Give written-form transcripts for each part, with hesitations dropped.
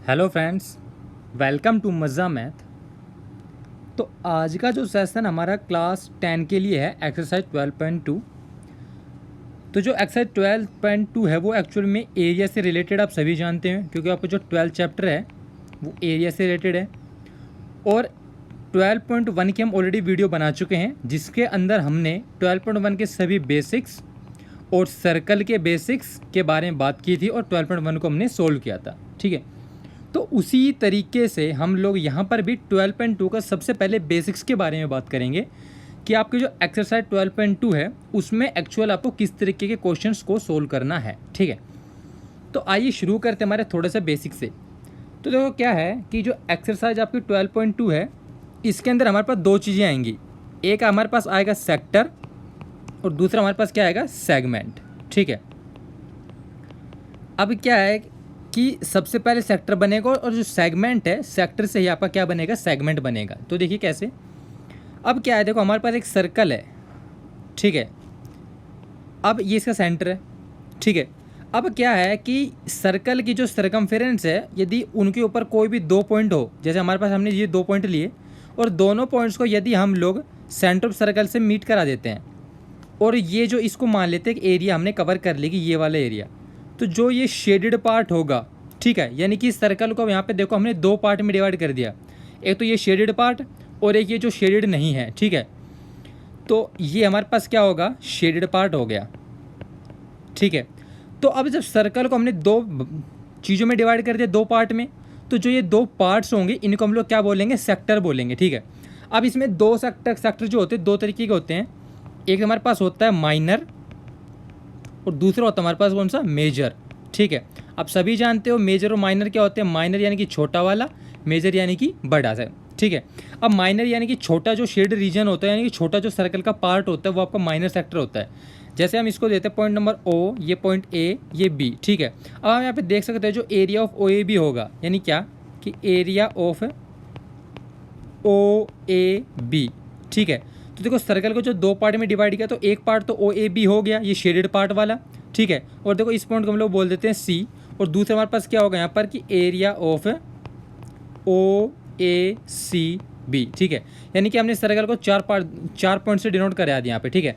Hello friends, welcome to मज़ा math. तो आज का जो सेशन हमारा क्लास 10 के लिए है एक्सरसाइज 12.2। तो जो एक्सरसाइज 12.2 है वो एक्चुअल में एरिया से रिलेटेड आप सभी जानते हैं, क्योंकि आपका जो 12 चैप्टर है वो एरिया से रिलेटेड है। और 12.1 की हम ऑलरेडी वीडियो बना चुके हैं, जिसके अंदर हमने 12.1 के सभी बेसिक्स और सर्कल के बेसिक्स के बारे में बात की थी और 12.1 को हमने सोल्व किया था। ठीक है, तो उसी तरीके से हम लोग यहाँ पर भी 12.2 का सबसे पहले बेसिक्स के बारे में बात करेंगे कि आपके जो एक्सरसाइज 12.2 है उसमें एक्चुअल आपको किस तरीके के क्वेश्चंस को सोल्व करना है। ठीक है, तो आइए शुरू करते हैं हमारे थोड़े से बेसिक से। तो देखो क्या है कि जो एक्सरसाइज आपकी 12.2 है इसके अंदर हमारे पास दो चीज़ें आएंगी। एक हमारे पास आएगा सेक्टर और दूसरा हमारे पास क्या आएगा, सेगमेंट। ठीक है, अब क्या है कि सबसे पहले सेक्टर बनेगा और जो सेगमेंट है सेक्टर से ही आपका क्या बनेगा, सेगमेंट बनेगा। तो देखिए कैसे। अब क्या है, देखो हमारे पास एक सर्कल है। ठीक है, अब ये इसका सेंटर है। ठीक है, अब क्या है कि सर्कल की जो सर्कमफेरेंस है, यदि उनके ऊपर कोई भी दो पॉइंट हो, जैसे हमारे पास हमने ये दो पॉइंट लिए और दोनों पॉइंट्स को यदि हम लोग सेंटर ऑफ सर्कल से मीट करा देते हैं और ये जो इसको मान लेते हैं कि एरिया हमने कवर कर ली कि ये वाला एरिया, तो जो ये शेडेड पार्ट होगा, ठीक है, यानी कि सर्कल को यहाँ पे देखो हमने दो पार्ट में डिवाइड कर दिया। एक तो ये शेडेड पार्ट और एक ये जो शेडेड नहीं है। ठीक है, तो ये हमारे पास क्या होगा, शेडेड पार्ट हो गया। ठीक है, तो अब जब सर्कल को हमने दो चीज़ों में डिवाइड कर दिया, दो पार्ट में, तो जो ये दो पार्ट्स होंगे इनको हम लोग क्या बोलेंगे, सेक्टर बोलेंगे। ठीक है, अब इसमें दो सेक्टर जो होते हैं दो तरीके के होते हैं। एक हमारे पास होता है माइनर और दूसरा होता है हमारे पास कौन सा, मेजर। ठीक है, आप सभी जानते हो मेजर और माइनर क्या होते हैं। माइनर यानी कि छोटा वाला, मेजर यानी कि बड़ा सा। ठीक है, अब माइनर यानी कि छोटा जो शेड रीजन होता है, यानी कि छोटा जो सर्कल का पार्ट होता है वो आपका माइनर सेक्टर होता है। जैसे हम इसको देते हैं पॉइंट नंबर ओ, ये पॉइंट ए, ये बी। ठीक है, अब हम यहाँ पे देख सकते हैं जो area of O A B होगा, यानी क्या कि area of O A B. ठीक है, तो देखो सर्कल को जो दो पार्ट में डिवाइड किया तो एक पार्ट तो ओ ए बी हो गया, ये शेडेड पार्ट वाला। ठीक है, और देखो इस पॉइंट को हम लोग बोल देते हैं सी, और दूसरा हमारे पास क्या होगा यहाँ पर कि area of O A C B. ठीक है, यानी कि हमने सर्कल को चार पॉइंट से डिनोट करा दिया यहाँ पे। ठीक है,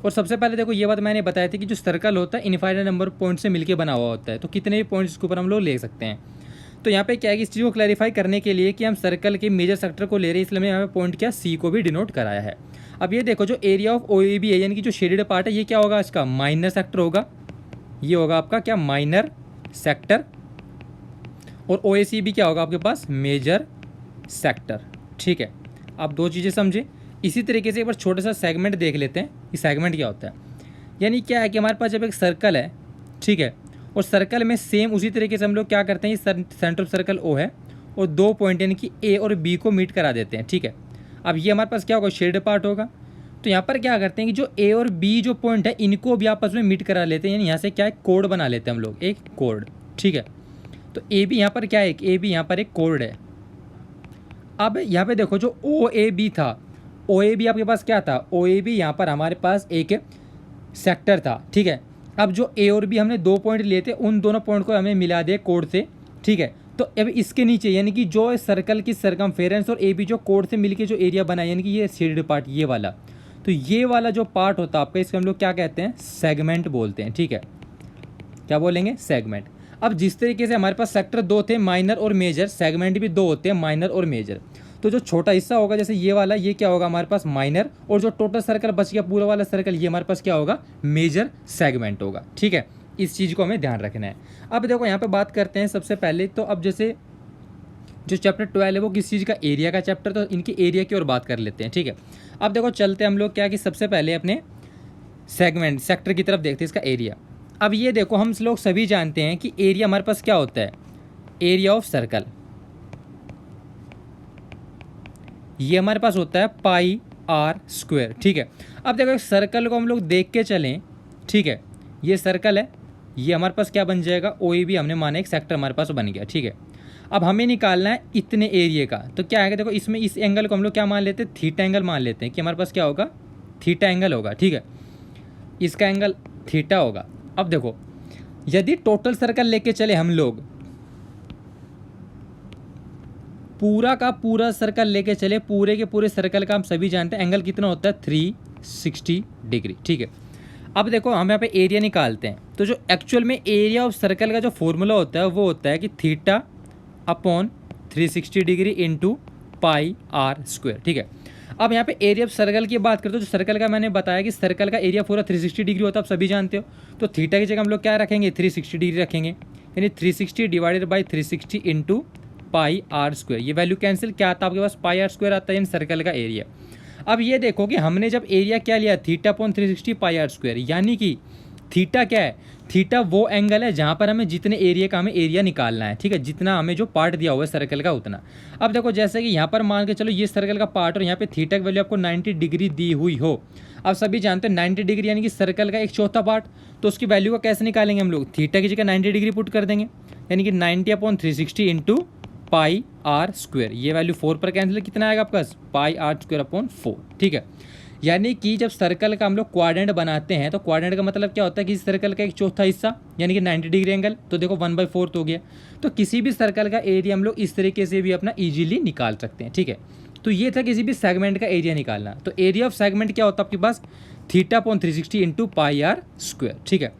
और सबसे पहले देखो ये बात मैंने बताई थी कि जो सर्कल होता है इनफाइनाइट नंबर पॉइंट से मिलकर बना हुआ होता है, तो कितने भी पॉइंट्स इसके ऊपर हम लोग ले सकते हैं। तो यहाँ पे क्या है कि इस चीज़ को क्लैरिफाई करने के लिए कि हम सर्कल के मेजर सेक्टर को ले रहे हैं, इसलिए हमने यहाँ पे पॉइंट क्या, सी को भी डिनोट कराया है। अब ये देखो जो area of O A B है, यानी कि जो शेडेड पार्ट है, ये क्या होगा, इसका माइनर सेक्टर होगा। ये होगा आपका क्या, माइनर सेक्टर। और ओ ए सी बी क्या होगा आपके पास, मेजर सेक्टर। ठीक है, आप दो चीज़ें समझे। इसी तरीके से एक बार छोटा सा सेगमेंट देख लेते हैं कि सेगमेंट क्या होता है। यानी क्या है कि हमारे पास जब एक सर्कल है, ठीक है, और सर्कल में सेम उसी तरीके से हम लोग क्या करते हैं, ये सेंटर ऑफ सर्कल ओ है और दो पॉइंट यानी कि ए और बी को मीट करा देते हैं। ठीक है, अब ये हमारे पास क्या होगा, शेड पार्ट होगा। तो यहाँ पर क्या करते हैं कि जो ए और बी जो पॉइंट है इनको भी आपस में मीट करा लेते हैं, यानी यहाँ से क्या है, कोड बना लेते हैं हम लोग, एक कोड। ठीक है, तो ए बी यहाँ पर क्या है, ए बी यहाँ पर एक कोड है। अब यहाँ पे देखो जो ओ ए बी था, ओ ए बी आपके पास क्या था, ओ ए बी यहाँ पर हमारे पास एक सेक्टर था। ठीक है, अब जो ए और बी हमने दो पॉइंट लिए थे उन दोनों पॉइंट को हमने मिला दिया कोड से। ठीक है, तो अब इसके नीचे यानी कि जो सर्कल की सर्कमफेरेंस और ए बी जो कोड से मिलके जो एरिया बना, यानी कि ये शेडेड पार्ट ये वाला, तो ये वाला जो पार्ट होता है आपका, इसको हम लोग क्या कहते हैं, सेगमेंट बोलते हैं। ठीक है, क्या बोलेंगे, सेगमेंट। अब जिस तरीके से हमारे पास सेक्टर दो थे, माइनर और मेजर, सेगमेंट भी दो होते हैं, माइनर और मेजर। तो जो छोटा हिस्सा होगा जैसे ये वाला, ये क्या होगा हमारे पास, माइनर, और जो टोटल सर्कल बच गया पूरा वाला सर्कल, ये हमारे पास क्या होगा, मेजर सेगमेंट होगा। ठीक है, इस चीज़ को हमें ध्यान रखना है। अब देखो यहाँ पे बात करते हैं सबसे पहले, तो अब जैसे जो चैप्टर 12 है वो किस चीज़ का, एरिया का चैप्टर, तो इनकी एरिया की ओर बात कर लेते हैं। ठीक है, अब देखो चलते हम लोग क्या कि सबसे पहले अपने सेगमेंट सेक्टर की तरफ देखते हैं इसका एरिया। अब ये देखो हम लोग सभी जानते हैं कि एरिया हमारे पास क्या होता है, एरिया ऑफ सर्कल, ये हमारे पास होता है पाई आर स्क्वायर। ठीक है, अब देखो सर्कल को हम लोग देख के चलें। ठीक है, ये सर्कल है, ये हमारे पास क्या बन जाएगा, ओ ए बी हमने माना एक सेक्टर हमारे पास बन गया। ठीक है, अब हमें निकालना है इतने एरिया का, तो क्या है देखो इसमें इस एंगल को हम लोग क्या मान लेते हैं, थीटा एंगल मान लेते हैं कि हमारे पास क्या होगा, थीटा एंगल होगा। ठीक है, इसका एंगल थीटा होगा। अब देखो यदि टोटल सर्कल लेके चले हम लोग, पूरा का पूरा सर्कल लेके चले, पूरे के पूरे सर्कल का हम सभी जानते हैं एंगल कितना होता है 360 डिग्री। ठीक है, अब देखो हम यहाँ पे एरिया निकालते हैं, तो जो एक्चुअल में एरिया ऑफ सर्कल का जो फॉर्मूला होता है वो होता है कि theta upon 360 degree into pi are square. ठीक है, अब यहाँ पे एरिया ऑफ सर्कल की बात करते हो, जो सर्कल का मैंने बताया कि सर्कल का एरिया पूरा 360 डिग्री होता है, आप सभी जानते हो। तो थीटा की जगह हम लोग क्या रखेंगे, 360 डिग्री रखेंगे, यानी 360 divided by 360 into pi are square. ये वैल्यू कैंसिल, क्या आता है आपके पास, पाई आर स्क्वायर आता है इन सर्कल का एरिया। अब ये देखो कि हमने जब एरिया क्या लिया, theta upon 360 pi are square, यानी कि थीटा क्या है, थीटा वो एंगल है जहाँ पर हमें जितने एरिया का हमें एरिया निकालना है। ठीक है, जितना हमें जो पार्ट दिया हुआ है सर्कल का उतना। अब देखो जैसे कि यहाँ पर मान के चलो ये सर्कल का पार्ट और यहाँ पे थीटा की वैल्यू आपको 90 डिग्री दी हुई हो। अब सभी जानते हैं 90 डिग्री यानी कि सर्कल का एक चौथा पार्ट, तो उसकी वैल्यू को कैसे निकालेंगे हम लोग, थीटा की जगह 90 डिग्री पुट कर देंगे, यानी कि 90 upon 360 into pi are square. ये वैल्यू 4 पर कैंसिल, कितना आएगा आपका, पाई आर स्क्वायर अपॉन 4। ठीक है, यानी कि जब सर्कल का हम लोग क्वाड्रेंट बनाते हैं तो क्वाड्रेंट का मतलब क्या होता है कि सर्कल का एक चौथा हिस्सा यानी कि 90 डिग्री एंगल, तो देखो 1/4 हो गया। तो किसी भी सर्कल का एरिया हम लोग इस तरीके से भी अपना इजीली निकाल सकते हैं। ठीक है, तो ये था किसी भी सेगमेंट का एरिया निकालना। तो एरिया ऑफ सेगमेंट क्या होता है आपके पास, theta upon 360 into pi are square. ठीक है,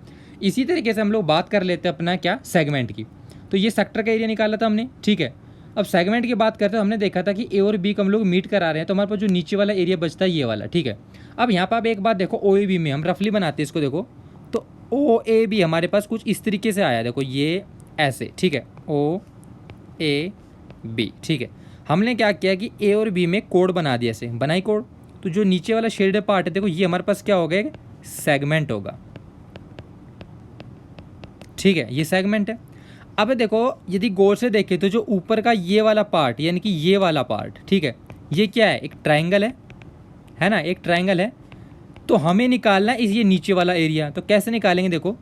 इसी तरीके से हम लोग बात कर लेते हैं अपना क्या, सेगमेंट की। तो ये सेक्टर का एरिया निकाला था हमने। ठीक है, अब सेगमेंट की बात करते हैं, हमने देखा था कि ए और बी को हम लोग मीट करा रहे हैं, तो हमारे पास जो नीचे वाला एरिया बचता है ये वाला। ठीक है, अब यहाँ पर आप एक बात देखो, ओ ए बी में हम रफली बनाते हैं इसको, देखो तो ओ ए बी हमारे पास कुछ इस तरीके से आया, देखो ये ऐसे। ठीक है, ओ ए बी। ठीक है, हमने क्या किया कि ए और बी में कोड बना दिया, ऐसे बनाई कोड। तो जो नीचे वाला शेडेड पार्ट है देखो, ये हमारे पास क्या होगा, सेगमेंट होगा। ठीक है, ये सेगमेंट है। अब देखो यदि गौर से देखें तो जो ऊपर का ये वाला पार्ट यानी कि ये वाला पार्ट, ठीक है, ये क्या है, एक ट्रायंगल है ना, एक ट्रायंगल है। तो हमें निकालना है इस ये नीचे वाला एरिया। तो कैसे निकालेंगे, देखो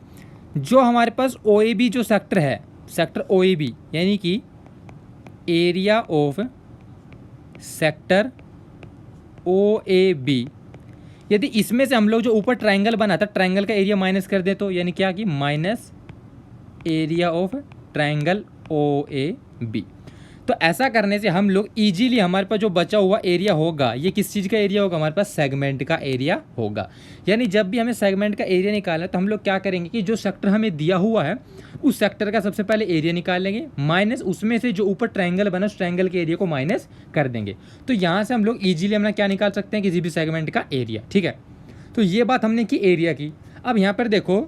जो हमारे पास ओ ए बी जो सेक्टर है, सेक्टर ओ ए बी यानी कि area of sector O A B, यदि इसमें से हम लोग जो ऊपर ट्रायंगल बना था ट्रायंगल का एरिया माइनस कर दे, तो यानी क्या कि minus area of triangle O A B. तो ऐसा करने से हम लोग इजीली हमारे पास जो बचा हुआ एरिया होगा, ये किस चीज़ का एरिया होगा, हमारे पास सेगमेंट का एरिया होगा। यानी जब भी हमें सेगमेंट का एरिया निकालना है तो हम लोग क्या करेंगे कि जो सेक्टर हमें दिया हुआ है उस सेक्टर का सबसे पहले एरिया निकाल लेंगे, माइनस उसमें से जो ऊपर ट्रायंगल बना उस ट्रायंगल के एरिया को माइनस कर देंगे। तो यहाँ से हम लोग ईजिली अपना क्या निकाल सकते हैं, किसी भी सेगमेंट का एरिया। ठीक है, तो ये बात हमने की एरिया की। अब यहाँ पर देखो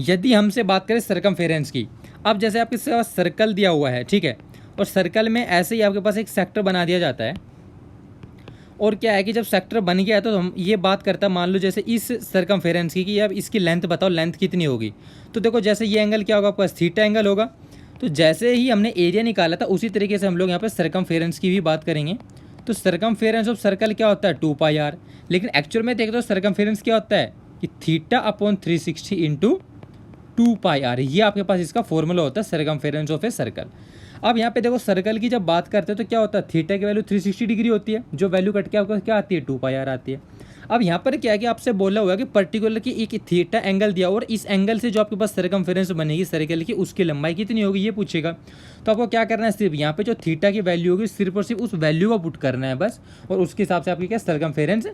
यदि हमसे बात करें सरकमफेरेंस की, अब जैसे आपके पास सर्कल दिया हुआ है, ठीक है, और सर्कल में ऐसे ही आपके पास एक सेक्टर बना दिया जाता है। और क्या है कि जब सेक्टर बन गया है तो हम ये बात करता है, मान लो जैसे इस सरकमफेरेंस की कि अब इसकी लेंथ बताओ, लेंथ कितनी होगी। तो देखो जैसे ये एंगल क्या होगा आपके पास, थीटा एंगल होगा। तो जैसे ही हमने एरिया निकाला था उसी तरीके से हम लोग यहाँ पर सरकमफेरेंस की भी बात करेंगे। तो सरकमफेरेंस ऑफ सर्कल क्या होता है, 2 पाई आर। लेकिन एक्चुअल में देखो तो सरकमफेरेंस क्या होता है कि theta upon 360 into 2 pi R. ये आपके पास इसका फॉर्मूला होता है सरकमफेरेंस ऑफ ए सर्कल। अब यहाँ पे देखो सर्कल की जब बात करते हैं तो क्या होता है, थीटा की वैल्यू 360 डिग्री होती है, जो वैल्यू कट के आपको क्या आती है, 2 पाई आर आती है। अब यहाँ पर क्या है कि आपसे बोला हुआ है कि पर्टिकुलर की एक थीटा एंगल दिया और इस एंगल से जो आपके पास सरकमफेरेंस बनेगी सर्कल की, उसकी लंबाई कितनी होगी ये पूछेगा। तो आपको क्या करना है, सिर्फ यहाँ पे जो थीटा की वैल्यू होगी सिर्फ और सिर्फ उस वैल्यू को पुट करना है बस, और उसके हिसाब से आपकी क्या सरकमफेरेंस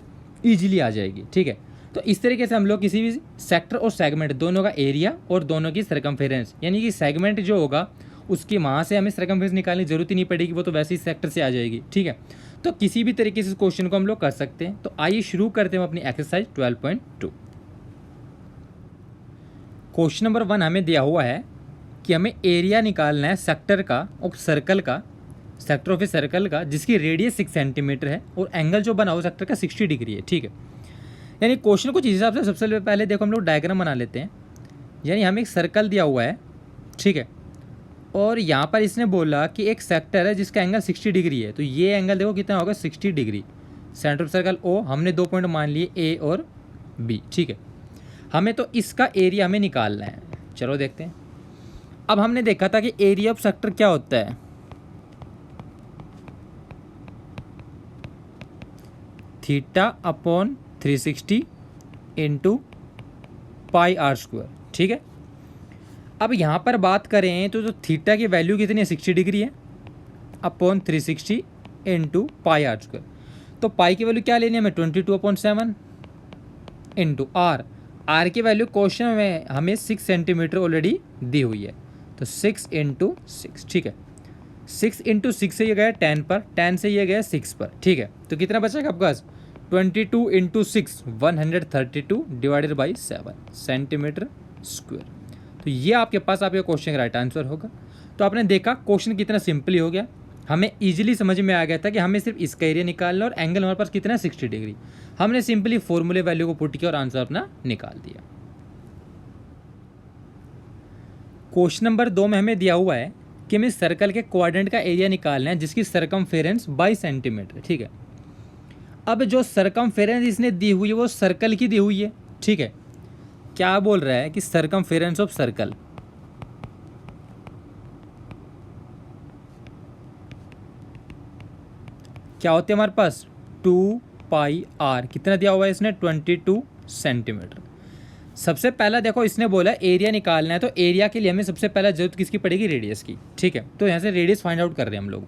ईजिली आ जाएगी। ठीक है, तो इस तरीके से हम लोग किसी भी सेक्टर और सेगमेंट दोनों का एरिया और दोनों की सरकमफेरेंस, यानी कि सेगमेंट जो होगा उसके वहाँ से हमें सरकमफेरेंस निकालने की जरूरत ही नहीं पड़ेगी, वो तो वैसे ही सेक्टर से आ जाएगी। ठीक है, तो किसी भी तरीके से इस क्वेश्चन को हम लोग कर सकते हैं। तो आइए शुरू करते हैं अपनी एक्सरसाइज 12.2। क्वेश्चन नंबर 1 हमें दिया हुआ है कि हमें एरिया निकालना है सेक्टर का और सर्कल का, सेक्टर ऑफ ए सर्कल का, जिसकी रेडियस 6 सेंटीमीटर है और एंगल जो बना हुआ सेक्टर का 60 डिग्री है। ठीक है, यानी क्वेश्चन कुछ इस हिसाब से, सबसे पहले देखो हम लोग डायग्राम बना लेते हैं। यानी हमें एक सर्कल दिया हुआ है, ठीक है, और यहाँ पर इसने बोला कि एक सेक्टर है जिसका एंगल 60 डिग्री है। तो ये एंगल देखो कितना होगा, 60 degree. Centre of circle O, हमने 2 पॉइंट मान लिए ए और बी। ठीक है, हमें तो इसका एरिया हमें निकालना है। चलो देखते हैं। अब हमने देखा था कि एरिया ऑफ सेक्टर क्या होता है, theta upon 360 into pi are square. ठीक है, अब यहाँ पर बात करें तो जो थीटा की वैल्यू कितनी है, 60 डिग्री है, upon 360 into pi are square. तो पाई की वैल्यू क्या लेनी है हमें 22/7 इंटू आर की वैल्यू क्वेश्चन में हमें 6 सेंटीमीटर ऑलरेडी दी हुई है, तो 6 इंटू 6, ठीक है। 6 इंटू 6 से ये गया 10 पर, 10 से ये गया 6 पर, ठीक है। तो कितना बचेगा आपके पास 22 into 6 132 divided by 7 centimetre square. तो ये आपके पास आपके क्वेश्चन का राइट आंसर होगा। तो आपने देखा क्वेश्चन कितना सिंपली हो गया, हमें इजीली समझ में आ गया था कि हमें सिर्फ इसका एरिया निकालना और एंगल हमारे पास कितना है 60 डिग्री। हमने सिंपली फॉर्मूले वैल्यू को पुट किया और आंसर अपना निकाल दिया। क्वेश्चन नंबर 2 में हमें दिया हुआ है कि हमें सर्कल के क्वाड्रेंट का एरिया निकालना है जिसकी सरकमफेरेंस 22 सेंटीमीटर, ठीक है। अब जो सरकमफेरेंस इसने दी हुई है वो सर्कल की दी हुई है, ठीक है। क्या बोल रहा है कि सरकमफेरेंस ऑफ सर्कल, क्या होते हैं हमारे पास 2 पाई आर, कितना दिया हुआ है इसने 22 सेंटीमीटर। सबसे पहला देखो इसने बोला एरिया निकालना है, तो एरिया के लिए हमें सबसे पहला जरूरत किसकी पड़ेगी रेडियस की, ठीक है। तो यहाँ से रेडियस फाइंड आउट कर रहे हैं हम लोग।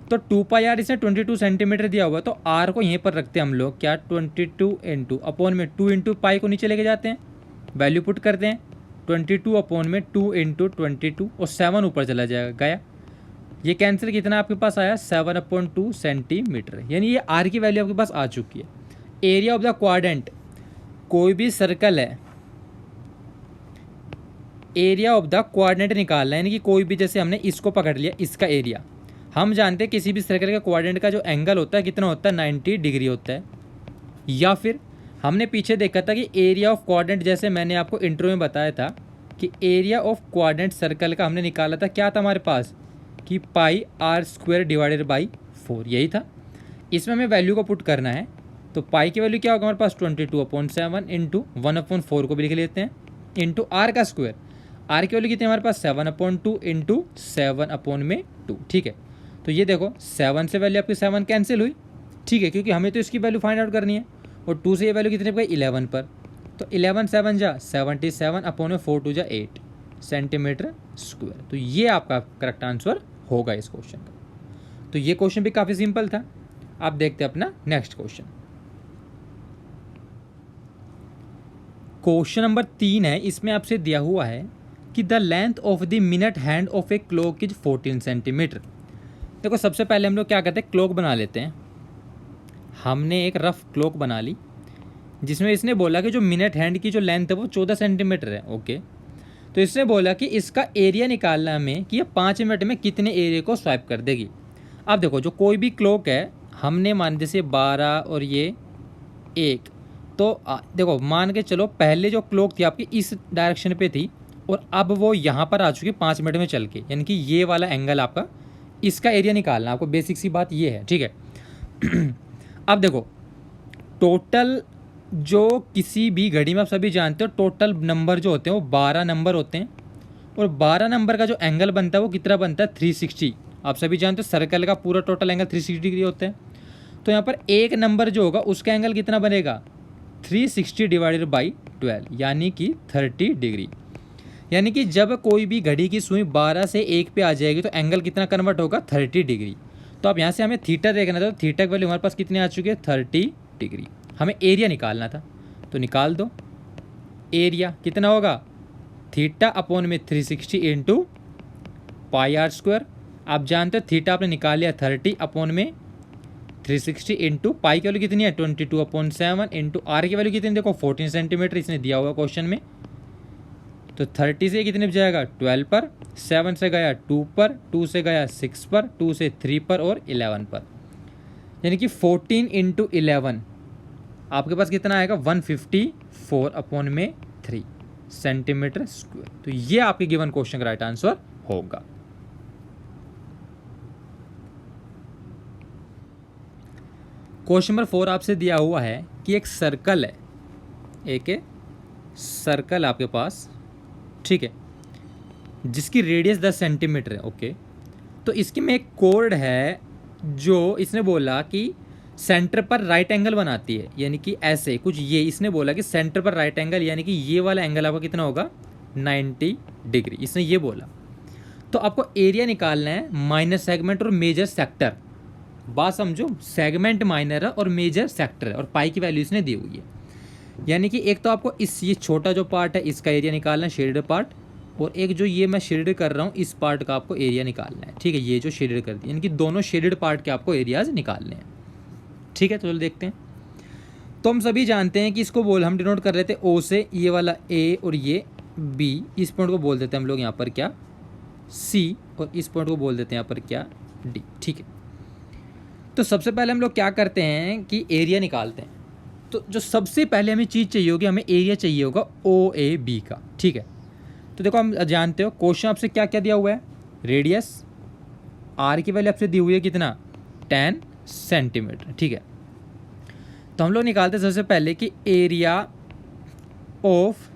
तो 2 पाई आर इसने 22 सेंटीमीटर दिया हुआ है, तो आर को यहीं पर रखते हैं हम लोग, क्या 22 इंटू अपॉन में 2 इंटू पाई को नीचे लेके जाते हैं, वैल्यू पुट करते हैं 22 अपॉन में 2 इंटू 22 और 7 ऊपर चला जाएगा, गया ये कैंसिल, कितना आपके पास आया 7/2 सेंटीमीटर, यानी ये आर की वैल्यू आपके पास आ चुकी है। एरिया ऑफ द क्वाड्रेंट, कोई भी सर्कल है, एरिया ऑफ द क्वाड्रेंट निकालना है, यानी कि कोई भी, जैसे हमने इसको पकड़ लिया, इसका एरिया, हम जानते हैं किसी भी सर्कल के क्वाड्रेंट का जो एंगल होता है कितना होता है 90 डिग्री होता है। या फिर हमने पीछे देखा था कि एरिया ऑफ क्वाड्रेंट, जैसे मैंने आपको इंट्रो में बताया था कि एरिया ऑफ क्वाड्रेंट सर्कल का हमने निकाला था, क्या था हमारे पास कि पाई आर स्क्वायर डिवाइडेड बाई 4, यही था। इसमें हमें वैल्यू को पुट करना है, तो पाई की वैल्यू क्या होगा हमारे पास 22/7 इंटू 1/4 को भी लिख लेते हैं, इंटू आर का स्क्वायर, आर की वैल्यू कितनी हमारे पास 7/2 इंटू 7/2, ठीक है। तो ये देखो 7 से वैल्यू आपकी 7 कैंसिल हुई, ठीक है, क्योंकि हमें तो इसकी वैल्यू फाइंड आउट करनी है, और 2 से ये वैल्यू कितने पर गई 11 पर, तो 11 7 जा 77 अपॉन में 4 2 जा 8 सेंटीमीटर स्क्वायर। तो ये आपका करेक्ट आंसर होगा इस क्वेश्चन का। तो ये क्वेश्चन भी काफ़ी सिंपल था। आप देखते हैं अपना नेक्स्ट क्वेश्चन। क्वेश्चन नंबर 3 है, इसमें आपसे दिया हुआ है कि the length of the minute hand of a clock is 14 centimetre. देखो सबसे पहले हम लोग क्या करते हैं, क्लॉक बना लेते हैं। हमने एक रफ क्लॉक बना ली जिसमें इसने बोला कि जो मिनट हैंड की जो लेंथ है वो 14 सेंटीमीटर है, ओके। तो इसने बोला कि इसका एरिया निकालना है हमें कि ये 5 मिनट में कितने एरिया को स्वाइप कर देगी। अब देखो जो कोई भी क्लॉक है, हमने मान जैसे 12 और ये 1, तो देखो मान के चलो पहले जो क्लॉक थी आपकी इस डायरेक्शन पे थी और अब वो यहाँ पर आ चुकी है 5 मिनट में चल के, यानी कि ये वाला एंगल आपका, इसका एरिया निकालना आपको, बेसिक सी बात ये है, ठीक है। अब देखो टोटल जो किसी भी घड़ी में आप सभी जानते हो टोटल नंबर जो होते हैं वो 12 नंबर होते हैं, और 12 नंबर का जो एंगल बनता है वो कितना बनता है 360। आप सभी जानते हो सर्कल का पूरा टोटल एंगल 360 डिग्री होता है। तो यहाँ पर एक नंबर जो होगा उसका एंगल कितना बनेगा 360 डिवाइडेड बाई 12, यानी कि 30 डिग्री। यानी कि जब कोई भी घड़ी की सुई 12 से 1 पे आ जाएगी तो एंगल कितना कन्वर्ट होगा 30 डिग्री। तो अब यहाँ से हमें थीटा देखना था, तो थीटा की वैल्यू हमारे पास कितनी आ चुकी है 30 डिग्री। हमें एरिया निकालना था, तो निकाल दो। एरिया कितना होगा थीटा अपॉन में 360 इंटू पाई आर स्क्वायर। आप जानते हो थीटा आपने निकाल लिया 30 अपॉन में 360 इंटू पाई की वैल्यू कितनी है 22/7 इंटू आर की वैल्यू कितनी, देखो 14 सेंटीमीटर इसने दिया हुआ क्वेश्चन में। तो 30 से कितने पर जाएगा 12 पर, 7 से गया 2 पर, 2 से गया 6 पर, 2 से 3 पर और 11 पर, यानी कि 14 इंटू 11 आपके पास कितना आएगा 154 अपॉन में 3 सेंटीमीटर स्क्वायर। तो ये आपके गिवन क्वेश्चन का राइट आंसर होगा। क्वेश्चन नंबर 4 आपसे दिया हुआ है कि एक सर्कल है, एक सर्कल आपके पास, ठीक है, जिसकी रेडियस 10 सेंटीमीटर है, ओके। तो इसके में एक कोर्ड है जो इसने बोला कि सेंटर पर राइट एंगल बनाती है, यानी कि ऐसे कुछ, ये इसने बोला कि सेंटर पर राइट एंगल, यानी कि ये वाला एंगल आपका कितना होगा 90 डिग्री, इसने ये बोला। तो आपको एरिया निकालना है माइनर सेगमेंट और मेजर सेक्टर। बात समझो, सेगमेंट माइनर है और मेजर सेक्टर है और पाई की वैल्यू इसने दी हुई है। यानी कि एक तो आपको इस ये छोटा जो पार्ट है इसका एरिया निकालना है, शेडेड पार्ट, और एक जो ये मैं शेडेड कर रहा हूँ इस पार्ट का आपको एरिया निकालना है। ठीक है, ये जो शेडेड कर दिया, यानी कि दोनों शेडेड पार्ट के आपको एरियाज निकालने हैं। ठीक है, तो चलो देखते हैं। तो हम सभी जानते हैं कि इसको हम डिनोट कर लेते हैं ओ से, ये वाला ए और ये बी, इस पॉइंट को बोल देते हैं हम लोग यहाँ पर क्या, सी, और इस पॉइंट को बोल देते हैं यहाँ पर क्या, डी। ठीक है, तो सबसे पहले हम लोग क्या करते हैं कि एरिया निकालते हैं। तो जो सबसे पहले हमें चीज़ चाहिए होगी, हमें एरिया चाहिए होगा ओ ए बी का। ठीक है, तो देखो हम जानते हो क्वेश्चन आपसे क्या क्या दिया हुआ है, रेडियस, आर की वैल्यू आपसे दी हुई है कितना, 10 सेंटीमीटर। ठीक है, तो हम लोग निकालते हैं सबसे पहले कि area of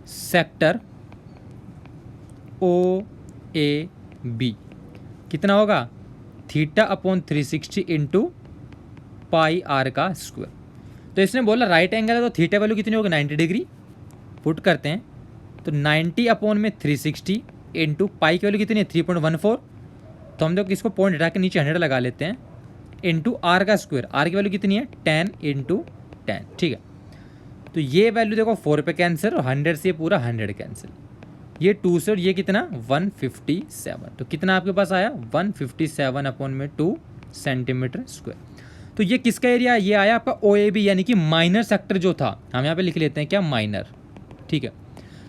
sector O A B कितना होगा, θ/360 इंटू पाई आर का स्क्वायर। तो इसने बोला राइट एंगल है तो थीटा वैल्यू कितनी होगी, 90 डिग्री। पुट करते हैं तो 90/360 इंटू पाई की वैल्यू कितनी है, 3.14। तो हम लोग इसको पॉइंट हटा के नीचे 100 लगा लेते हैं, इंटू आर का स्क्वायर, आर की वैल्यू कितनी है 10 इंटू 10। ठीक है, तो ये वैल्यू देखो 4 पे कैंसिल और 100 से पूरा 100 कैंसिल, ये 2 से और ये कितना 157। तो कितना आपके पास आया 157/2 सेंटीमीटर स्क्वायर। तो ये किसका एरिया, ये आया आपका ओ ए बी, यानी कि माइनर सेक्टर जो था, हम यहाँ पे लिख लेते हैं क्या, माइनर। ठीक है,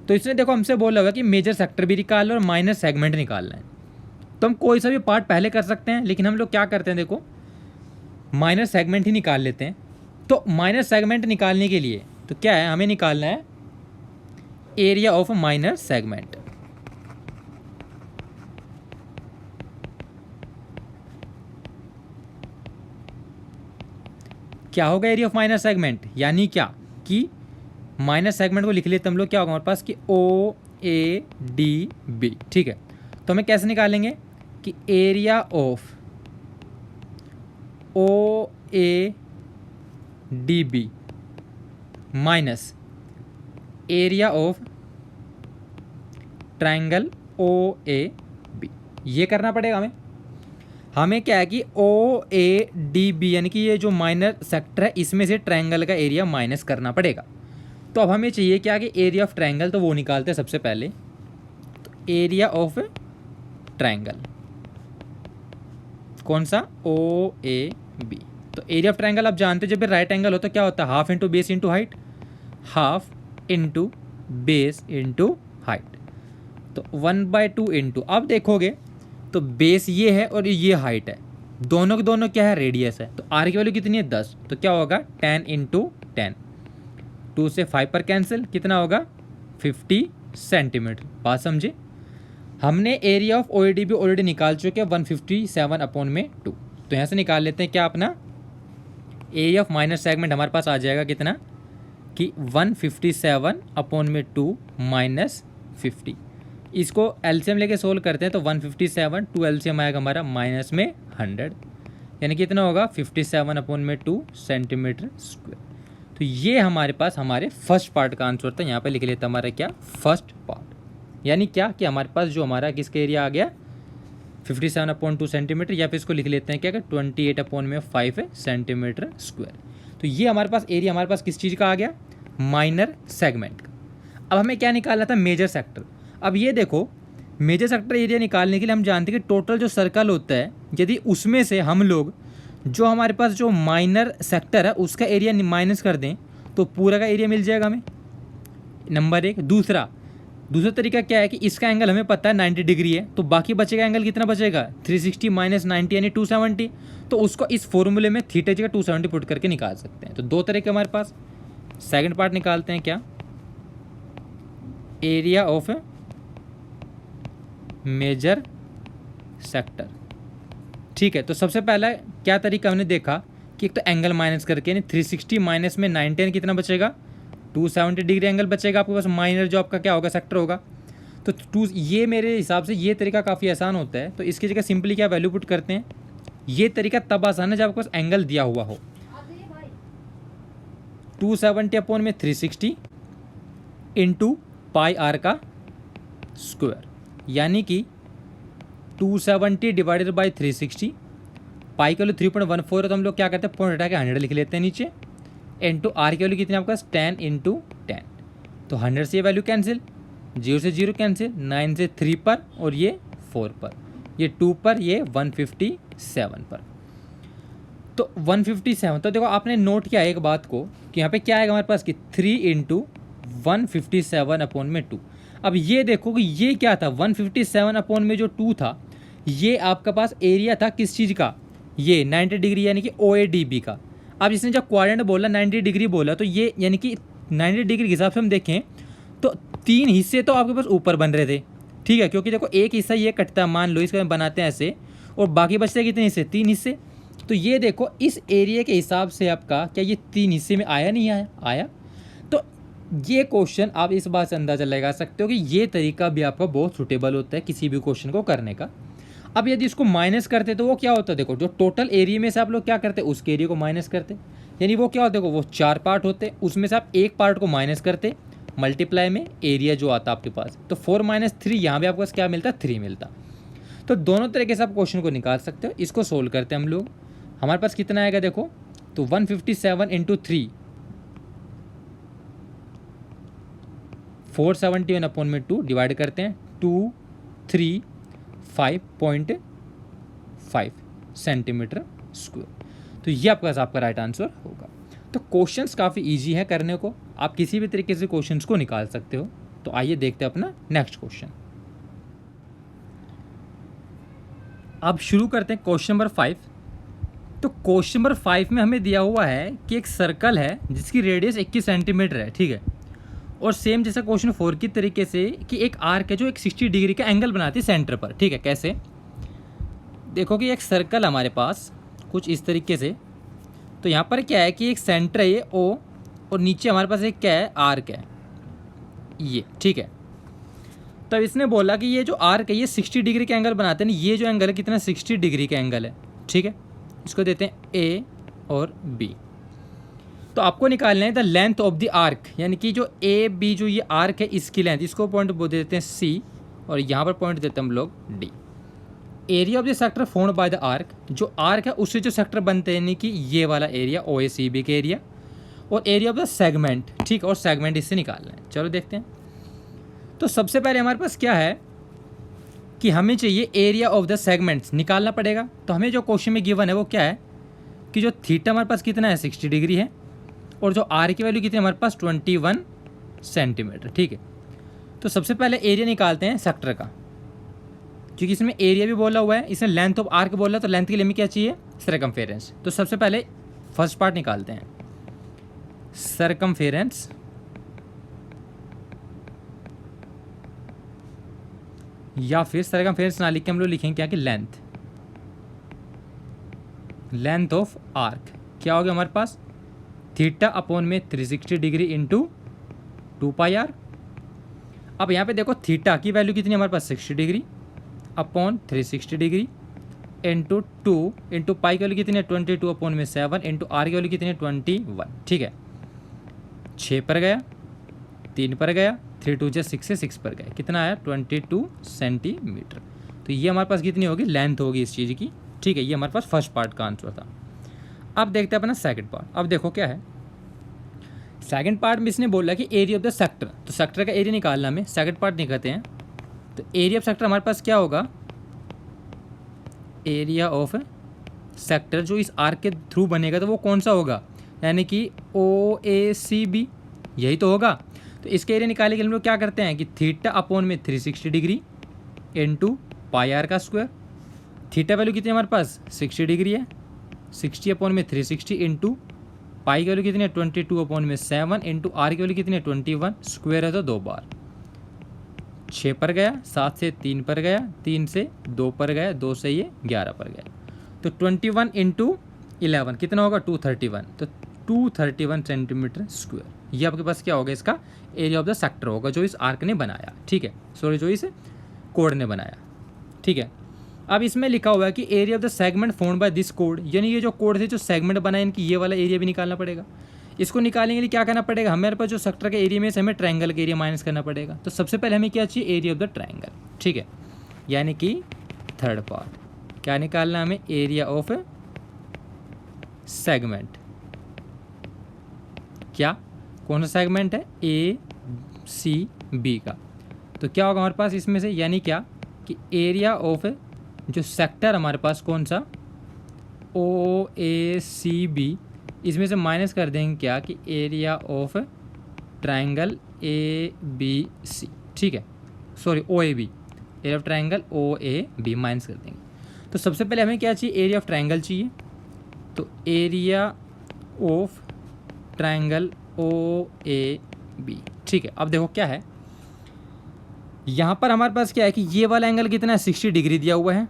तो इसने देखो हमसे बोला होगा कि मेजर सेक्टर भी निकालना और माइनर सेगमेंट निकालना है। तो हम कोई सा भी पार्ट पहले कर सकते हैं, लेकिन हम लोग क्या करते हैं, देखो माइनर सेगमेंट ही निकाल लेते हैं। तो माइनर सेगमेंट निकालने के लिए तो क्या है, हमें निकालना है एरिया ऑफ माइनर सेगमेंट। क्या होगा एरिया ऑफ माइनर सेगमेंट, यानी क्या कि माइनर सेगमेंट को लिख लेते हम लोग, क्या होगा हमारे पास कि ओ ए डी बी। ठीक है, तो हमें कैसे निकालेंगे कि area of O A D B minus area of triangle O A B, ये करना पड़ेगा हमें क्या है कि ओ ए डी बी, यानी कि ये जो माइनर सेक्टर है इसमें से ट्रायंगल का एरिया माइनस करना पड़ेगा। तो अब हमें चाहिए क्या कि एरिया ऑफ ट्रायंगल, तो वो निकालते हैं सबसे पहले। तो एरिया ऑफ ट्रायंगल कौन सा, ओ ए बी। तो एरिया ऑफ ट्रायंगल आप जानते हैं जब राइट एंगल होता है क्या होता है, half into base into height, half into base into height. तो 1/2 इंटू, अब देखोगे तो बेस ये है और ये हाइट है, दोनों के दोनों क्या है, रेडियस है। तो आर की वैल्यू कितनी है 10, तो क्या होगा 10 इंटू 10, 2 से 5 पर कैंसिल, कितना होगा 50 सेंटीमीटर। बात समझे, हमने area of O A D B already निकाल चुके हैं 157/2। तो यहाँ से निकाल लेते हैं क्या अपना एरिया ऑफ माइनर सेगमेंट, हमारे पास आ जाएगा कितना कि 157/2 माइनस 50। इसको एलसीएम लेके सोल्व करते हैं तो 157, 2 एलसीएम आएगा हमारा माइनस में 100, यानी कितना होगा 57/2 सेंटीमीटर स्क्वायर। तो ये हमारे पास हमारे फर्स्ट पार्ट का आंसर था। यहाँ पे लिख लेते हैं हमारा क्या, फर्स्ट पार्ट, यानी क्या कि हमारे पास जो हमारा किसका एरिया आ गया 57/2 सेंटीमीटर, या फिर इसको लिख लेते हैं क्या कि 28/5 सेंटीमीटर स्क्वायर। तो ये हमारे पास एरिया हमारे पास किस चीज़ का आ गया, माइनर सेगमेंट का। अब हमें क्या निकालना था, मेजर सेक्टर। अब ये देखो मेजर सेक्टर एरिया निकालने के लिए हम जानते हैं कि टोटल जो सर्कल होता है, यदि उसमें से हम लोग जो हमारे पास जो माइनर सेक्टर है उसका एरिया माइनस कर दें तो पूरा का एरिया मिल जाएगा हमें, नंबर एक। दूसरा तरीका क्या है कि इसका एंगल हमें पता है 90 डिग्री है, तो बाकी बचेगा एंगल कितना बचेगा 360 माइनस 90 यानी 270। तो उसको इस फॉर्मूले में थीटा जगह 270 पुट करके निकाल सकते हैं। तो दो तरीके हमारे पास। सेकंड पार्ट निकालते हैं क्या, एरिया ऑफ मेजर सेक्टर। ठीक है, तो सबसे पहला क्या तरीका हमने देखा कि एक तो एंगल माइनस करके, यानी 360 माइनस में 90 कितना बचेगा 270 डिग्री एंगल बचेगा आपके पास, माइनर जो आपका क्या होगा सेक्टर होगा। तो ये मेरे हिसाब से ये तरीका काफ़ी आसान होता है। तो इसकी जगह सिंपली क्या वैल्यू पुट करते हैं, ये तरीका तब आसान है जब आपके पास एंगल दिया हुआ हो। 270/360 इंटू पाई आर का स्क्वायर। यानी कि 270 डिवाइडेड बाई 360, पाई की वैल्यू 3.14 है तो हम लोग क्या करते हैं, पॉइंट हटा के 100 लिख लेते हैं नीचे, इंटू आर की वैल्यू कितनी है आपके पास 10 इंटू 10, तो 100 से ये वैल्यू कैंसिल, 0 से 0 कैंसिल, 9 से 3 पर और ये 4 पर, ये 2 पर, ये 157 पर। तो 157, तो देखो आपने नोट किया एक बात को कि यहाँ पे क्या आएगा हमारे पास कि 3 इंटू 157 अपॉन में 2। अब ये देखो कि ये क्या था, 157 अपॉन में जो 2 था, ये आपका पास एरिया था किस चीज़ का, ये 90 डिग्री यानी कि OADB का। अब इसने जब क्वाड्रेंट बोला 90 डिग्री बोला, तो ये यानी कि 90 डिग्री के हिसाब से हम देखें तो 3 हिस्से तो आपके पास ऊपर बन रहे थे, ठीक है, क्योंकि देखो एक हिस्सा ये कटता है, मान लो इसका बनाते हैं ऐसे, और बाकी बचते हैं कितने हिस्से, 3 हिस्से। तो ये देखो इस एरिया के हिसाब से आपका क्या ये 3 हिस्से में आया नहीं आया, आया। तो ये क्वेश्चन आप इस बात से अंदाज़ा लगा सकते हो कि ये तरीका भी आपका बहुत सूटेबल होता है किसी भी क्वेश्चन को करने का। अब यदि इसको माइनस करते तो वो क्या होता है, देखो जो टोटल एरिया में से आप लोग क्या करते, उसके एरिया को माइनस करते, यानी वो क्या होता है, देखो वो 4 पार्ट होते, उसमें से आप एक पार्ट को माइनस करते, मल्टीप्लाई में एरिया जो आता आपके पास, तो 4 - 3 यहाँ पे आपके पास क्या मिलता, 3 मिलता। तो दोनों तरीके से आप क्वेश्चन को निकाल सकते हो। इसको सोल्व करते हैं हम लोग, हमारे पास कितना आएगा देखो, तो 157 इंटू 3, 471 अपॉन में 2 डिवाइड करते हैं, 235.5 सेंटीमीटर स्क्वायर। तो ये आपका राइट आंसर होगा। तो क्वेश्चंस काफ़ी इजी है करने को, आप किसी भी तरीके से क्वेश्चंस को निकाल सकते हो। तो आइए देखते हैं अपना नेक्स्ट क्वेश्चन। अब शुरू करते हैं क्वेश्चन नंबर 5। तो क्वेश्चन नंबर 5 में हमें दिया हुआ है कि एक सर्कल है जिसकी रेडियस 21 सेंटीमीटर है, ठीक है, और सेम जैसा क्वेश्चन 4 की तरीके से कि एक आर्क है जो एक 60 डिग्री का एंगल बनाती है सेंटर पर, ठीक है। कैसे, देखो कि एक सर्कल हमारे पास कुछ इस तरीके से, तो यहाँ पर क्या है कि एक सेंटर है ये O, और नीचे हमारे पास एक क्या है, आर्क है ये, ठीक है। तब इसने बोला कि ये जो आर्क है ये 60 डिग्री का एंगल बनाते हैं, ये जो एंगल है कितना, 60 डिग्री का एंगल है, ठीक है। इसको देते हैं A और B। तो आपको निकालना है the length of the arc, यानी कि जो AB जो ये आर्क है इसकी लेंथ, इसको पॉइंट दे देते हैं C, और यहाँ पर पॉइंट देते हैं हम लोग D। Area of the sector formed by the arc, जो आर्क है उससे जो सेक्टर बनते हैं, यानी कि ये वाला एरिया OACB के एरिया, और एरिया ऑफ द सेगमेंट, ठीक, और सेगमेंट इससे निकालना है। चलो देखते हैं। तो सबसे पहले हमारे पास क्या है कि हमें चाहिए एरिया ऑफ द सेगमेंट्स निकालना पड़ेगा। तो हमें जो क्वेश्चन में गिवन है वो क्या है कि जो थीटा हमारे पास कितना है, 60 डिग्री है, और जो आर की वैल्यू कितनी है हमारे पास 21 सेंटीमीटर, ठीक है। तो सबसे पहले एरिया निकालते हैं सेक्टर का, क्योंकि इसमें एरिया भी बोला हुआ है, इसमें लेंथ ऑफ आर्क बोला, तो लेंथ के लिए हमें क्या चाहिए, सरकमफेरेंस। तो सबसे पहले फर्स्ट पार्ट निकालते हैं, सरकमफेरेंस, या फिर सरकमफेरेंस ना लिख के हम लोग लिखेंगे क्या कि लेंथ, लेंथ ऑफ आर्क क्या हो गया हमारे पास, थीटा अपॉन में 360 डिग्री इंटू 2 पाई आर। अब यहाँ पे देखो थीटा की वैल्यू कितनी है हमारे पास, 60 degree upon 360 degree into 2 into pi की वैल्यू कितनी है, 22 अपॉन में 7 इंटू आर की वैल्यू कितनी है, 21, ठीक है। 6 पर गया, 3 पर गया, 3 2 6 से 6 पर गया, कितना आया, 22 सेंटीमीटर। तो ये हमारे पास कितनी होगी, लेंथ होगी इस चीज़ की, ठीक है। ये हमारे पास फर्स्ट पार्ट का आंसर था। अब देखते हैं अपना सेकंड पार्ट। अब देखो क्या है, सेकंड पार्ट में इसने बोला कि एरिया ऑफ द सेक्टर, तो सेक्टर का एरिया निकालना हमें, सेकंड पार्ट निकालते हैं। तो एरिया ऑफ सेक्टर हमारे पास क्या होगा, एरिया ऑफ सेक्टर जो इस आर्क के थ्रू बनेगा तो वो कौन सा होगा, यानी कि OACB, यही तो होगा। तो इसके एरिया निकालने के लिए हम लोग क्या करते हैं कि थीटा अपॉन में 360 डिग्री इंटू पाई आर का स्क्वायर। थीटा वैल्यू कितनी है हमारे पास, 60 डिग्री है, 60 अपॉन में 360 इंटू पाई की वैल्यू कितनी है, 22 अपॉन में 7 इंटू आर की वैल्यू कितनी है, 21, स्क्वायर है तो 2 बार, 6 पर गया, 7 से 3 पर गया, 3 से 2 पर गया, 2 से ये 11 पर गया। तो 21 इंटू 11 कितना होगा, 231, तो 231 सेंटीमीटर स्क्वायर। ये आपके पास क्या होगा, इसका एरिया ऑफ द सेक्टर होगा जो इस आर्क ने बनाया, ठीक है, सॉरी जो इस कोड ने बनाया, ठीक है। अब इसमें लिखा हुआ है कि area of the segment formed by this code, यानी ये जो कोड थे जो सेगमेंट बनाए इनकी ये वाला एरिया भी निकालना पड़ेगा। इसको निकालने के लिए क्या करना पड़ेगा, हमारे पास जो सेक्टर के एरिया में से हमें ट्रायंगल का एरिया माइनस करना पड़ेगा। तो सबसे पहले हमें क्या चाहिए, एरिया ऑफ द ट्रायंगल, ठीक है। यानी कि थर्ड पार्ट। क्या निकालना हमें? Area of segment. क्या, कौन सा सेगमेंट है? ए सी बी का। तो क्या होगा हमारे पास इसमें से, यानी क्या कि एरिया ऑफ जो सेक्टर हमारे पास कौन सा, ओ ए सी बी, इसमें से माइनस कर देंगे क्या कि area of triangle A B C. ठीक है, sorry O A B, area of triangle O A B minus कर देंगे। तो सबसे पहले हमें क्या चाहिए? एरिया ऑफ ट्राइंगल चाहिए। तो area of triangle O A B. ठीक है, अब देखो क्या है यहाँ पर हमारे पास क्या है कि ये वाला एंगल कितना है? 60 डिग्री दिया हुआ है।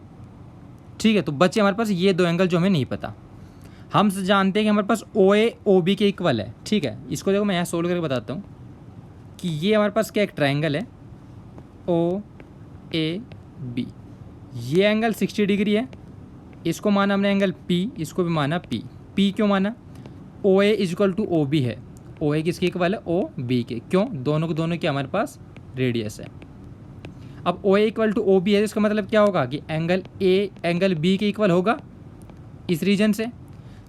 ठीक है, तो बचे हमारे पास ये दो एंगल जो हमें नहीं पता। हम जानते हैं कि हमारे पास ओ ए ओ बी के इक्वल है। ठीक है, इसको देखो मैं यहाँ सोल्व करके बताता हूँ कि ये हमारे पास क्या एक ट्राइंगल है ओ ए बी, ये एंगल 60 डिग्री है, इसको माना हमने एंगल पी, इसको भी माना पी। पी क्यों माना? O A is equal to O B है। ओ ए किसके इक्वल है? ओ बी के। क्यों? दोनों के दोनों के हमारे पास रेडियस है। अब ओ ए इक्वल टू ओ बी है, इसका मतलब क्या होगा कि एंगल ए एंगल बी के इक्वल होगा इस रीजन से।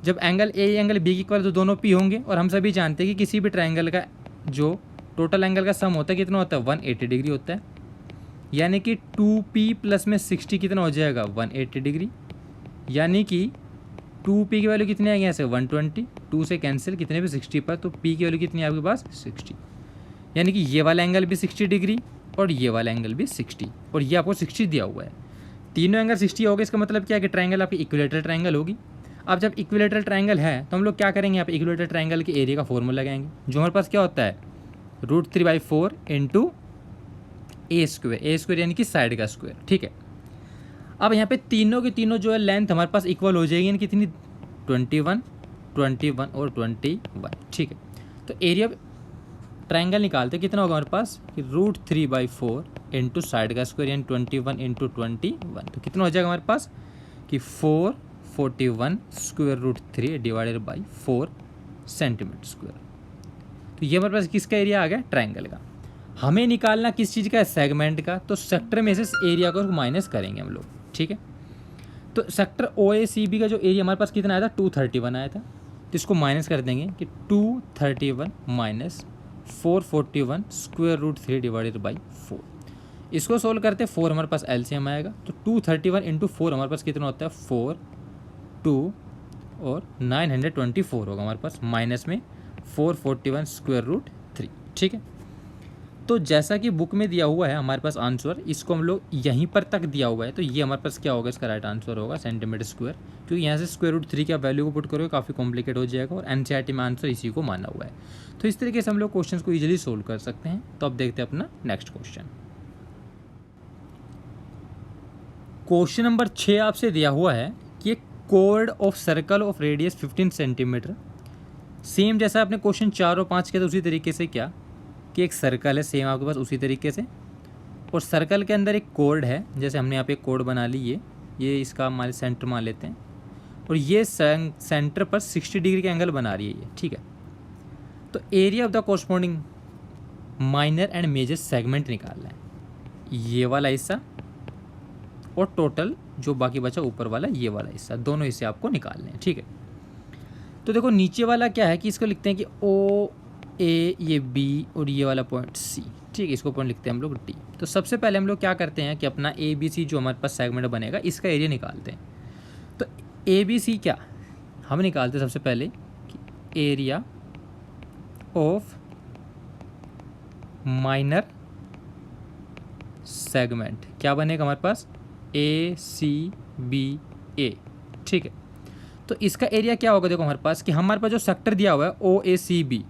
जब एंगल ए एंगल बी के इक्वल तो दोनों पी होंगे, और हम सभी जानते हैं कि किसी भी ट्राइंगल का जो टोटल एंगल का सम होता है कितना होता है? 180 डिग्री होता है। यानी कि 2p प्लस में 60 कितना हो जाएगा? 180 डिग्री। यानी कि 2p की वैल्यू कितनी आएगी यहाँ से? 120, 2 से कैंसिल, कितने पे? 60 पर। तो p की वैल्यू कितनी है आपके पास? 60। यानी कि ये वाला एंगल भी 60 डिग्री और ये वाला एंगल भी 60, और ये आपको 60 दिया हुआ है। तीनों एंगल 60 हो गए। इसका मतलब क्या है कि ट्राइंगल आपकी इक्विलेटरल ट्राइंगल होगी। अब जब इक्विलेटरल ट्राइंगल है तो हम लोग क्या करेंगे? यहाँ पे इक्विलेटरल ट्राइंगल के एरिया का फॉर्मूला लगाएंगे, जो हमारे पास क्या होता है? √3/4 इंटू ए स्क्वायर यानी कि साइड का स्क्वायर। ठीक है, अब यहाँ पे तीनों के तीनों जो है लेंथ हमारे पास इक्वल हो जाएगी, यानी कितनी? 21, 21 और 21। ठीक है, तो एरिया ट्राइंगल निकालते कितना होगा हमारे पास कि √3/4 इंटू साइड का स्क्वायर यानी 21 इंटू 21। तो कितना हो जाएगा हमारे पास कि 441 square √3 divided by 4 centimetre square. तो ये हमारे पास किसका एरिया आ गया? ट्राइंगल का। हमें निकालना किस चीज़ का है? सेगमेंट का। तो सेक्टर में से एरिया को माइनस करेंगे हम लोग। ठीक है, तो sector O A C B का जो एरिया हमारे पास कितना आया था? 231 आया था। तो इसको माइनस कर देंगे कि 231 माइनस 441 स्क्वायर √3 डिवाइडेड बाई 4। इसको सोल्व करते 4 हमारे पास एलसीएम आएगा। तो 231 इंटू 4 हमारे पास कितना होता है? 4, 2 और 924 होगा हमारे पास, माइनस में 441 स्क्वायर √3। ठीक है, तो जैसा कि बुक में दिया हुआ है हमारे पास आंसर, इसको हम लोग यहीं पर तक दिया हुआ है, तो ये हमारे पास क्या होगा? इसका राइट आंसर होगा सेंटीमीटर स्क्वायर, क्योंकि यहाँ से स्क्वायर √3 का वैल्यू को पुट करोगे काफ़ी कॉम्प्लिकेट हो जाएगा, और एनसीईआरटी में आंसर इसी को माना हुआ है। तो इस तरीके से हम लोग क्वेश्चन को ईजिली सोल्व कर सकते हैं। तो अब देखते हैं अपना नेक्स्ट क्वेश्चन। क्वेश्चन नंबर 6 आपसे दिया हुआ है कि एक code of circle of radius 15 centimetre. Same जैसा आपने क्वेश्चन 4 और 5 किया था उसी तरीके से क्या कि एक सर्कल है सेम आपके पास उसी तरीके से, और सर्कल के अंदर एक कोर्ड है, जैसे हमने यहाँ पे एक कोर्ड बना ली, ये इसका हमारे सेंटर मान लेते हैं, और ये सेंटर पर 60 डिग्री का एंगल बना रही है ये। ठीक है, तो area of the corresponding minor and major segment निकालना है, ये वाला हिस्सा और टोटल जो बाकी बचा ऊपर वाला ये वाला हिस्सा, दोनों हिस्से आपको निकालने हैं। ठीक है, तो देखो नीचे वाला क्या है कि इसको लिखते हैं कि ओ ए ये बी और ये वाला पॉइंट सी। ठीक है, इसको पॉइंट लिखते हैं हम लोग डी। तो सबसे पहले हम लोग क्या करते हैं कि अपना ए बी सी जो हमारे पास सेगमेंट बनेगा इसका एरिया निकालते हैं। तो ए बी सी क्या हम निकालते हैं सबसे पहले कि एरिया ऑफ माइनर सेगमेंट क्या बनेगा हमारे पास? ए सी बी ए। ठीक है, तो इसका एरिया क्या होगा? देखो हमारे पास कि हमारे पास जो सेक्टर दिया हुआ है O A C B,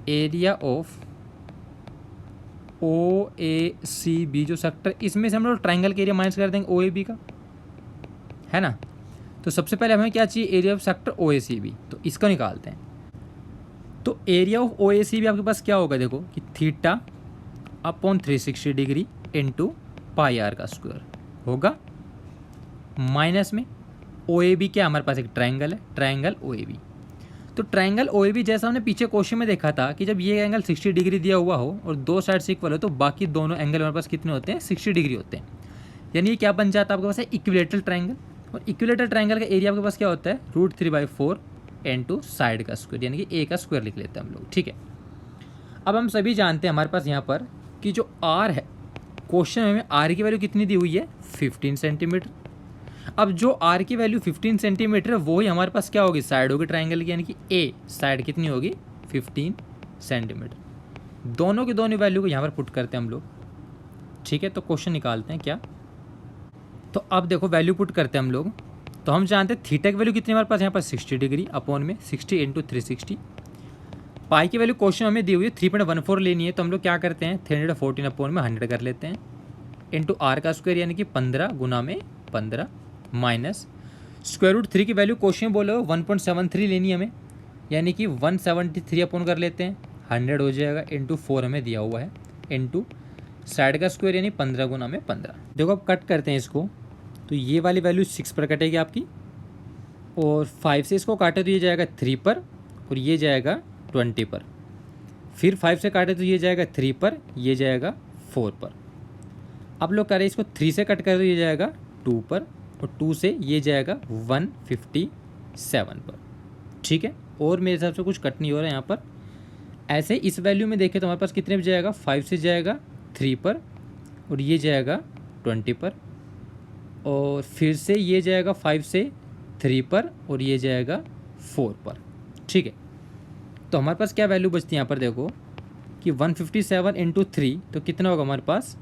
area of O A C B जो सेक्टर, इसमें से हम लोग ट्राइंगल का एरिया माइनस कर देंगे ओ ए बी का, है ना। तो सबसे पहले हमें क्या चाहिए? Area of sector O A C B, तो इसको निकालते हैं। तो area of O A C B आपके पास क्या होगा? देखो कि theta upon 360 degree into pi R का स्क्वायर होगा, माइनस में ओ ए बी क्या हमारे पास एक ट्राइंगल है, ट्राइंगल ओ ए बी। तो ट्राइंगल ओ ए बी जैसा हमने पीछे क्वेश्चन में देखा था कि जब ये एंगल 60 डिग्री दिया हुआ हो और दो साइड से इक्वल हो तो बाकी दोनों एंगल हमारे पास कितने होते हैं? 60 डिग्री होते हैं। यानी ये क्या बन जाता है आपके पास है इक्विलेटरल ट्रायंगल। और इक्विलेटरल ट्रायंगल का एरिया आपके पास क्या होता है √3/4 इनटू साइड का स्क्वायर, यानी कि ए का स्क्वायर लिख लेते हैं हम लोग। ठीक है, अब हम सभी जानते हैं हमारे पास यहाँ पर कि जो आर है, क्वेश्चन में आर की वैल्यू कितनी दी हुई है 15 सेंटीमीटर। अब जो आर की वैल्यू 15 सेंटीमीटर है वो ही हमारे पास क्या होगी साइड होगी ट्रायंगल की, यानी कि ए साइड कितनी होगी 15 सेंटीमीटर। दोनों की दोनों वैल्यू को यहाँ पर पुट करते हैं हम लोग। ठीक है, तो क्वेश्चन निकालते हैं क्या। तो अब देखो वैल्यू पुट करते हैं हम लोग। तो हम जानते हैं थीटा की वैल्यू कितनी हमारे पास यहाँ पर 60 डिग्री अपॉन में 60 × 360। पाई की वैल्यू क्वेश्चन हमें दी हुई है 3.14 लेनी है, तो हम लोग क्या करते हैं 314 अपॉन में 100 कर लेते हैं इंटू आर का स्क्वायर, यानी कि 15 गुना में 15 माइनस √3 की वैल्यू क्वेश्चन बोले 1.73 लेनी है हमें, यानी कि 173 अपॉन कर लेते हैं 100 हो जाएगा इंटू 4 हमें दिया हुआ है इंटू साइड का स्क्वायर यानी 15 गुना में 15। देखो अब कट करते हैं इसको, तो ये वाली वैल्यू 6 पर कटेगी आपकी, और 5 से इसको काटे तो ये जाएगा 3 पर, और ये जाएगा 20 पर। फिर 5 से काटे तो ये जाएगा 3 पर, ये जाएगा 4 पर। अब लोग करें इसको 3 से कट कर तो ये जाएगा 2 पर, और 2 से ये जाएगा 157 पर। ठीक है, और मेरे हिसाब से कुछ कट नहीं हो रहा है यहाँ पर। ऐसे इस वैल्यू में देखें तो हमारे पास कितने पर जाएगा 5 से जाएगा 3 पर, और ये जाएगा 20 पर, और फिर से ये जाएगा 5 से 3 पर, और ये जाएगा 4 पर। ठीक है, तो हमारे पास क्या वैल्यू बचती है यहाँ पर देखो कि 157 × 3 तो कितना होगा हमारे पास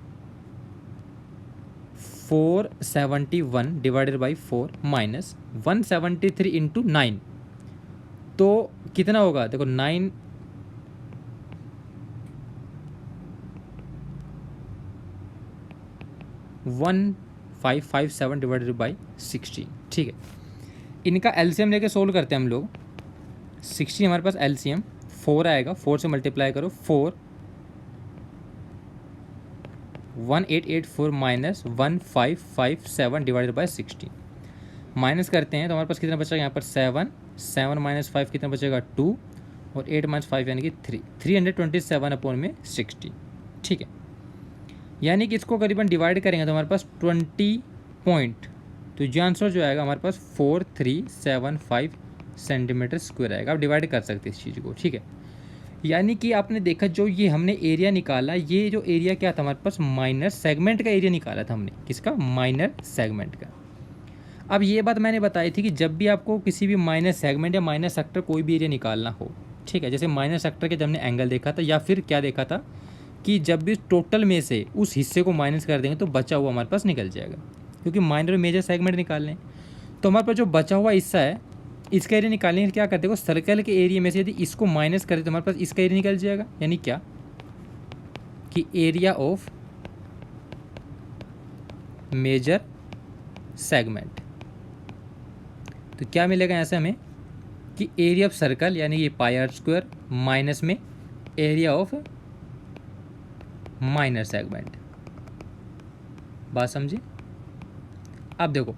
471 डिवाइडेड बाई 4 माइनस 173 × 9 तो कितना होगा देखो 9 1557 डिवाइडेड बाई 16। ठीक है, इनका एलसीएम लेके सोल्व करते हैं हम लोग। 60 हमारे पास एलसीएम 4 आएगा, 4 से मल्टीप्लाई करो 4 1884 माइनस 1557 डिवाइडेड बाई 16 माइनस करते हैं तो हमारे पास कितना बचेगा यहाँ पर 7 माइनस 5 कितना बचेगा 2 और 8 माइनस 5 यानी कि 327 अपॉन में 60। ठीक है, यानी कि इसको करीबन डिवाइड करेंगे तो हमारे पास 20 पॉइंट, तो जो आंसर जो आएगा हमारे पास 4375 सेंटीमीटर स्क्वायर आएगा। आप डिवाइड कर सकते हैं इस चीज़ को। ठीक है, यानी कि आपने देखा जो ये हमने एरिया निकाला, ये जो एरिया क्या था हमारे पास माइनर सेगमेंट का एरिया निकाला था हमने, किसका माइनर सेगमेंट का। अब ये बात मैंने बताई थी कि जब भी आपको किसी भी माइनर सेगमेंट या माइनर सेक्टर कोई भी एरिया निकालना हो, ठीक है, जैसे माइनर सेक्टर के जब हमने एंगल देखा था या फिर क्या देखा था कि जब भी टोटल में से उस हिस्से को माइनस कर देंगे तो बचा हुआ हमारे पास निकल जाएगा, क्योंकि माइनर और मेजर सेगमेंट निकालने हैं। तो हमारे पास जो बचा हुआ हिस्सा है इसका एरिया निकालने के लिए क्या करते हो, सर्कल के एरिया में से यदि इसको माइनस करें तो हमारे पास इसका एरिया निकल जाएगा, यानी क्या कि एरिया ऑफ मेजर सेगमेंट। तो क्या मिलेगा यहाँ से हमें कि एरिया ऑफ सर्कल यानी ये πr² माइनस में एरिया ऑफ माइनर सेगमेंट। बात समझिए। अब देखो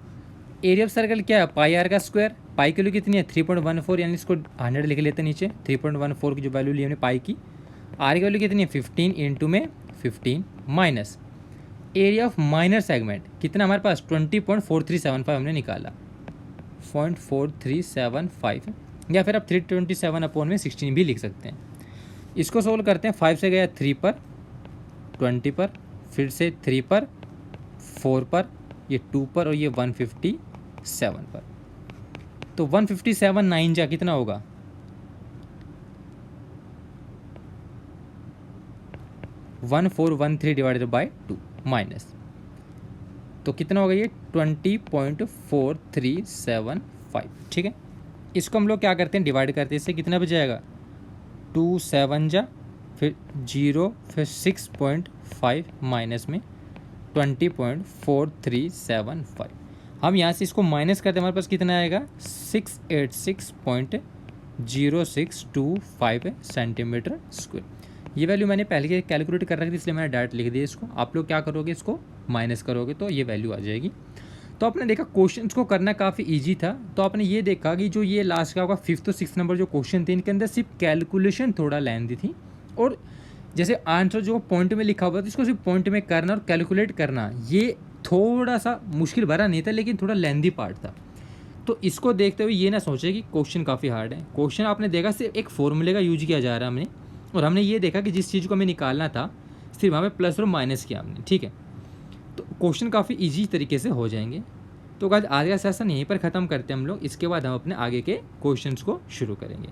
एरिया ऑफ सर्कल क्या है πr का स्क्वायर, पाई की वैल्यू कितनी है 3.14, यानी इसको 100 लिख लेते हैं नीचे। 3.14 की जो वैल्यू ली हमने पाई की, आर की वैल्यू कितनी है 15 इंटू में 15 minus area of minor segment कितना हमारे पास 20.4375 हमने निकाला, 0.4375, या फिर आप 327 अपॉन में 16 भी लिख सकते हैं। इसको सोल्व करते हैं। 5 से गया 3 पर, 20 पर, फिर से 3 पर, 4 पर, ये 2 पर और ये 157 पर। तो 157 9 जा कितना होगा 1413 डिवाइडेड बाई 2 माइनस, तो कितना होगा ये 20.4375। ठीक है, इसको हम लोग क्या करते हैं डिवाइड करते हैं, इससे कितना बच जाएगा 2 7 जा फिर 0 फिर 6.5 माइनस में 20.4375। हम यहाँ से इसको माइनस करते हैं हमारे पास कितना आएगा 686.0625 सेंटीमीटर स्क्वायर। ये वैल्यू मैंने पहले कैलकुलेट कर रखी थी इसलिए मैंने डायरेक्ट लिख दिया इसको। आप लोग क्या करोगे इसको माइनस करोगे तो ये वैल्यू आ जाएगी। तो आपने देखा क्वेश्चन को करना काफ़ी ईजी था। तो आपने ये देखा कि जो ये लास्ट का आपका 5th और 6th नंबर जो क्वेश्चन थे इनके अंदर सिर्फ कैलकुलेशन थोड़ा लेंथी थी, और जैसे आंसर जो पॉइंट में लिखा हुआ था इसको सिर्फ पॉइंट में करना और कैलकुलेट करना, ये थोड़ा सा मुश्किल भरा नहीं था, लेकिन थोड़ा लेंदी पार्ट था। तो इसको देखते हुए ये ना सोचे कि क्वेश्चन काफ़ी हार्ड है। क्वेश्चन आपने देखा सिर्फ एक फॉर्मूले का यूज किया जा रहा है हमने, और हमने ये देखा कि जिस चीज़ को हमें निकालना था सिर्फ हमें प्लस और माइनस किया हमने, ठीक है। तो क्वेश्चन काफ़ी ईजी तरीके से हो जाएंगे। तो गाइस आज का सेशन यहीं पर ख़त्म करते हैं हम लोग, इसके बाद हम अपने आगे के क्वेश्चंस को शुरू करेंगे।